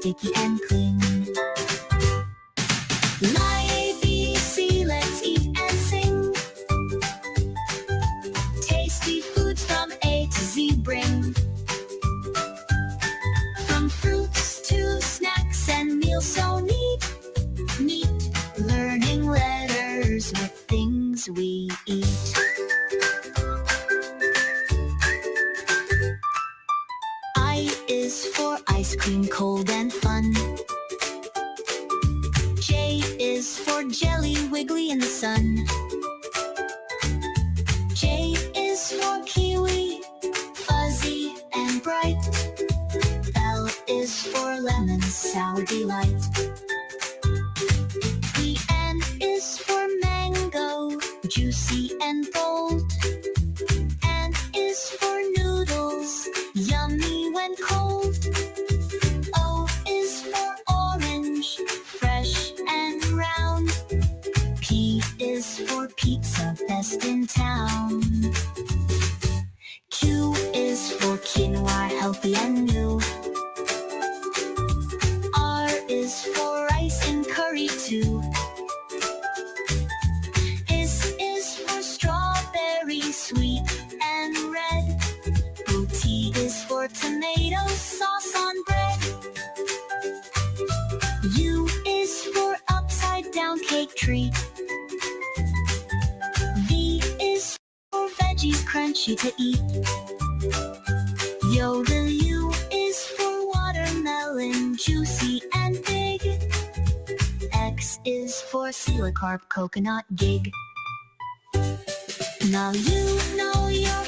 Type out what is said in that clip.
sticky and clean. My ABC, let's eat and sing. Tasty foods from A to Z bring. From fruits to snacks and meals so neat. Learning letters with things we eat. I is for ice cream, cold and fun. J is for jelly, wiggly in the sun. J is for kiwi, fuzzy and bright. L is for lemon, sour delight. The N is for mango, juicy and bold. N is for noodles, yummy when cold. O is for orange, fresh and round. P is for pizza, best in town. Q is for quinoa, healthy and new. R is for rice and curry too. S is for strawberry, sweet and red. T is for tomato sauce on bread. U is for upside down cake treat. V is for veggies, crunchy to eat. The U is for watermelon, juicy and big. X is for seal carp, coconut gig. Now you know your